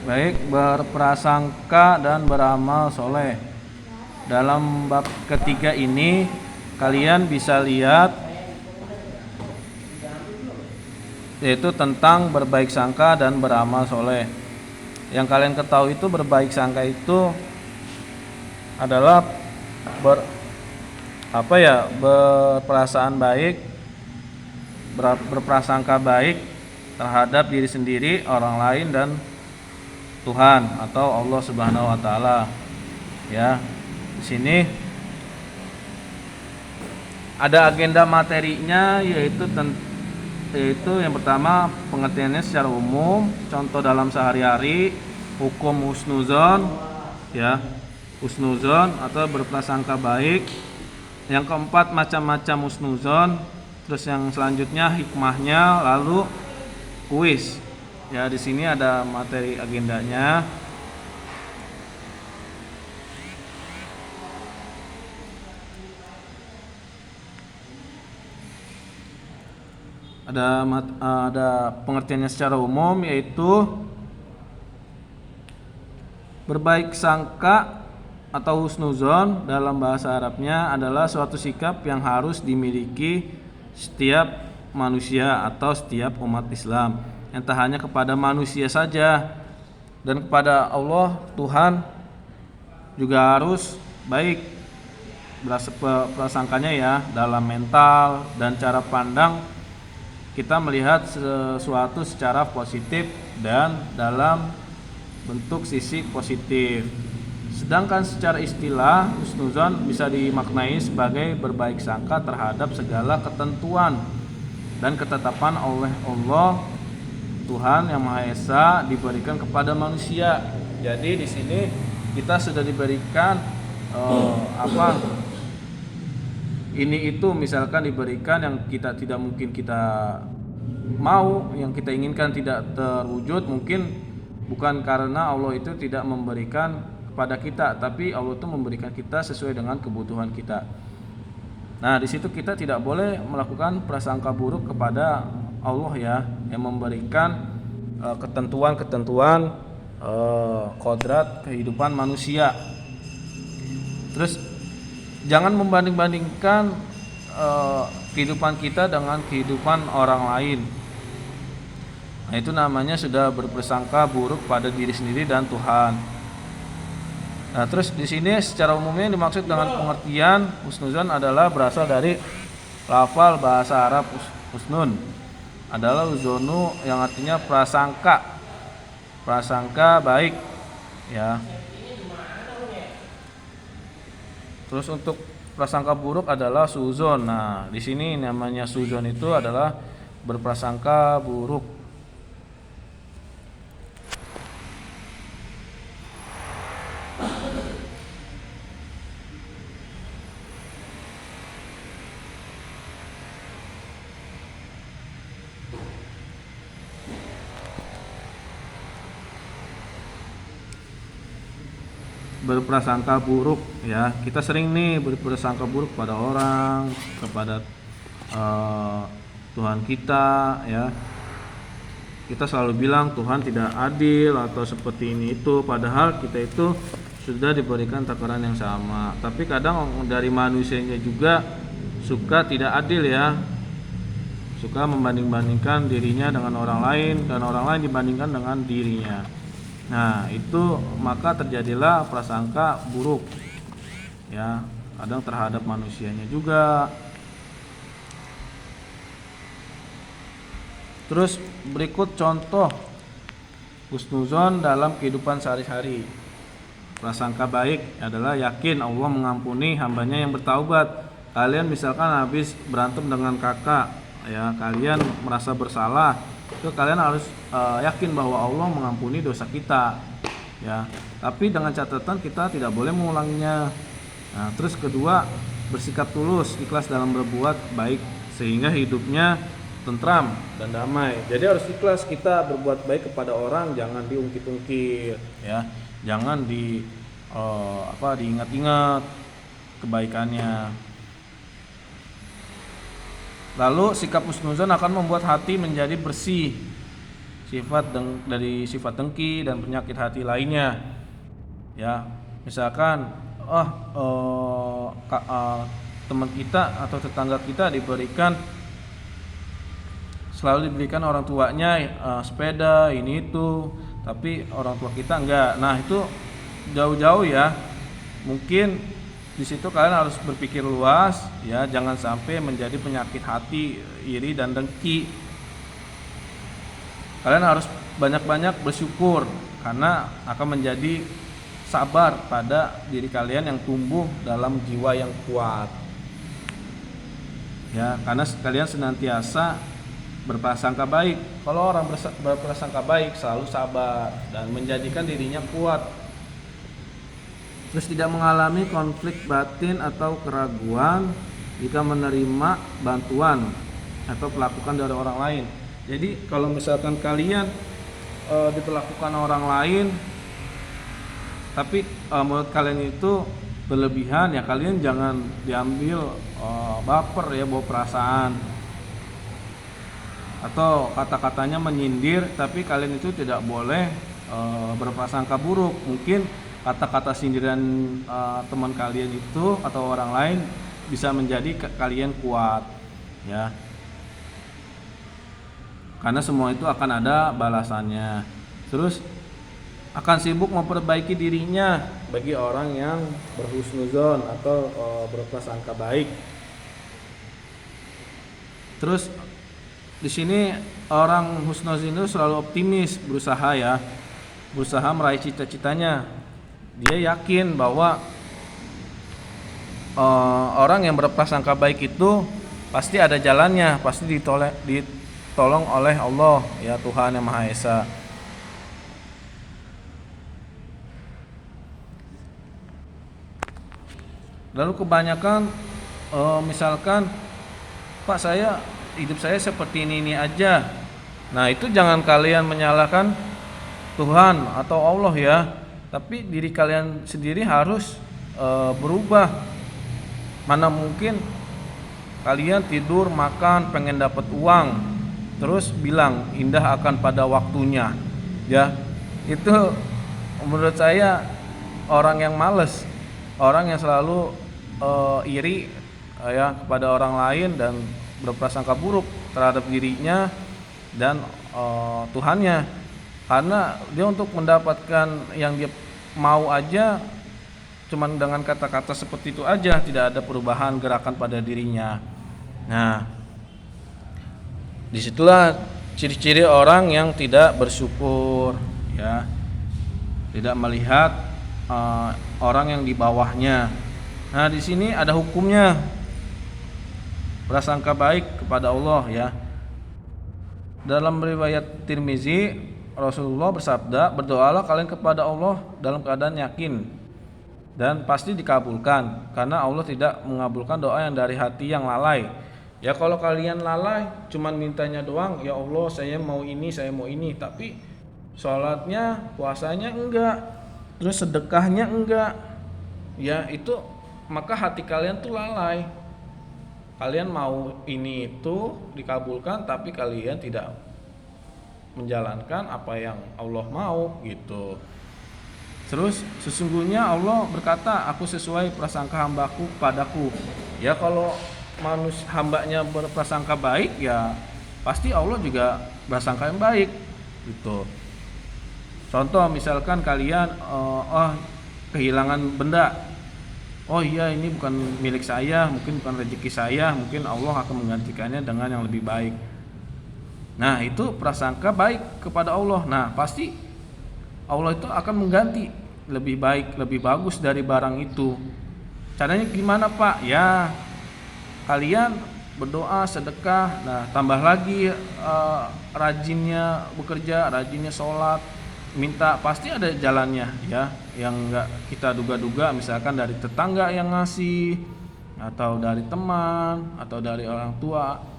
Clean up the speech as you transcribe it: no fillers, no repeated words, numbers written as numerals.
Baik, berprasangka dan beramal soleh. Dalam bab ketiga ini kalian bisa lihat yaitu tentang berbaik sangka dan beramal soleh. Yang kalian ketahui itu berbaik sangka itu adalah berperasaan baik, berprasangka baik terhadap diri sendiri, orang lain dan Tuhan atau Allah Subhanahu wa taala. Ya. Di sini ada agenda materinya yaitu yang pertama pengertiannya secara umum, contoh dalam sehari-hari, hukum husnuzon, ya. Husnuzon atau berprasangka baik. Yang keempat macam-macam husnuzon. Terus yang selanjutnya hikmahnya, lalu kuis. Ya, di sini ada materi agendanya. Ada pengertiannya secara umum yaitu berbaik sangka atau husnuzon dalam bahasa Arabnya adalah suatu sikap yang harus dimiliki setiap manusia atau setiap umat Islam, yang tak hanya kepada manusia saja dan kepada Allah Tuhan juga harus baik prasangkanya ya, dalam mental dan cara pandang kita melihat sesuatu secara positif dan dalam bentuk sisi positif. Sedangkan secara istilah husnuzon bisa dimaknai sebagai berbaik sangka terhadap segala ketentuan dan ketetapan oleh Allah Tuhan yang Maha Esa diberikan kepada manusia. Jadi di sini kita sudah diberikan ini itu misalkan diberikan yang kita tidak mungkin kita mau, yang kita inginkan tidak terwujud, mungkin bukan karena Allah itu tidak memberikan kepada kita, tapi Allah itu memberikan kita sesuai dengan kebutuhan kita. Nah, di situ kita tidak boleh melakukan prasangka buruk kepada Allah ya, yang memberikan ketentuan-ketentuan kodrat kehidupan manusia. Terus jangan membanding-bandingkan kehidupan kita dengan kehidupan orang lain. Nah, itu namanya sudah berprasangka buruk pada diri sendiri dan Tuhan. Nah, terus di sini secara umumnya dimaksud dengan pengertian husnuzon adalah berasal dari lafal bahasa Arab husnun, adalah uzonu yang artinya prasangka baik ya. Terus untuk prasangka buruk adalah suzon. Nah, di sini namanya suzon itu adalah berprasangka buruk. Berprasangka buruk ya, kita sering nih berprasangka buruk pada orang, kepada Tuhan kita ya. Kita selalu bilang Tuhan tidak adil atau seperti ini itu, padahal kita itu sudah diberikan takaran yang sama. Tapi kadang dari manusianya juga suka tidak adil ya, suka membanding-bandingkan dirinya dengan orang lain dan orang lain dibandingkan dengan dirinya. Nah, itu maka terjadilah prasangka buruk ya, kadang terhadap manusianya juga. Terus berikut contoh husnuzon dalam kehidupan sehari-hari. Prasangka baik adalah yakin Allah mengampuni hambanya yang bertaubat. Kalian misalkan habis berantem dengan kakak ya, kalian merasa bersalah, itu kalian harus yakin bahwa Allah mengampuni dosa kita ya, tapi dengan catatan kita tidak boleh mengulanginya. Nah, terus kedua, bersikap tulus ikhlas dalam berbuat baik sehingga hidupnya tentram dan damai. Jadi harus ikhlas kita berbuat baik kepada orang, jangan diungkit-ungkit ya, jangan diingat-ingat kebaikannya. Lalu sikap husnuzon akan membuat hati menjadi bersih dari sifat dengki dan penyakit hati lainnya. Ya, misalkan teman kita atau tetangga kita selalu diberikan orang tuanya sepeda ini itu, tapi orang tua kita enggak. Nah, itu jauh-jauh ya. Mungkin di situ kalian harus berpikir luas ya, jangan sampai menjadi penyakit hati, iri dan dengki. Kalian harus banyak-banyak bersyukur karena akan menjadi sabar pada diri kalian yang tumbuh dalam jiwa yang kuat. Ya, karena kalian senantiasa berprasangka baik. Kalau orang berprasangka baik selalu sabar dan menjadikan dirinya kuat. Terus tidak mengalami konflik batin atau keraguan jika menerima bantuan atau pelakukan dari orang lain. Jadi kalau misalkan kalian diperlakukan orang lain tapi menurut kalian itu berlebihan, ya kalian jangan diambil baper ya, bawa perasaan atau kata-katanya menyindir, tapi kalian itu tidak boleh berprasangka buruk. Mungkin kata-kata sindiran teman kalian itu atau orang lain bisa menjadi kalian kuat ya, karena semua itu akan ada balasannya. Terus akan sibuk memperbaiki dirinya bagi orang yang berhusnuzon atau berprasangka baik. Terus di sini orang husnuzon itu selalu optimis, berusaha meraih cita-citanya. Dia yakin bahwa orang yang berprasangka baik itu pasti ada jalannya, pasti ditolong oleh Allah ya, Tuhan yang Maha Esa. Lalu kebanyakan misalkan, Pak, hidup saya seperti ini aja. Nah, itu jangan kalian menyalahkan Tuhan atau Allah ya, tapi diri kalian sendiri harus berubah. Mana mungkin kalian tidur, makan, pengen dapat uang, terus bilang indah akan pada waktunya ya. Itu menurut saya orang yang males, orang yang selalu iri ya kepada orang lain dan berprasangka buruk terhadap dirinya dan Tuhannya, karena dia untuk mendapatkan yang dia mau aja cuman dengan kata-kata seperti itu aja, tidak ada perubahan gerakan pada dirinya. Nah, disitulah ciri-ciri orang yang tidak bersyukur ya, tidak melihat orang yang di bawahnya. Nah, di sini ada hukumnya prasangka baik kepada Allah ya. Dalam riwayat Tirmizi, Rasulullah bersabda, berdoalah kalian kepada Allah dalam keadaan yakin dan pasti dikabulkan, karena Allah tidak mengabulkan doa yang dari hati yang lalai. Ya, kalau kalian lalai cuman mintanya doang, ya Allah saya mau ini, tapi sholatnya, puasanya enggak, terus sedekahnya enggak, ya itu maka hati kalian tuh lalai. Kalian mau ini itu dikabulkan, tapi kalian tidak menjalankan apa yang Allah mau gitu. Terus sesungguhnya Allah berkata, aku sesuai prasangka hambaku padaku. Ya, kalau hambanya berprasangka baik, ya pasti Allah juga berprasangka yang baik gitu. Contoh misalkan kalian kehilangan benda, oh iya ini bukan milik saya, mungkin bukan rezeki saya, mungkin Allah akan menggantikannya dengan yang lebih baik. Nah, itu prasangka baik kepada Allah. Nah, pasti Allah itu akan mengganti lebih baik, lebih bagus dari barang itu. Caranya gimana, Pak? Ya, kalian berdoa, sedekah, nah tambah lagi rajinnya bekerja, rajinnya sholat, minta, pasti ada jalannya ya, yang enggak kita duga-duga, misalkan dari tetangga yang ngasih, atau dari teman, atau dari orang tua.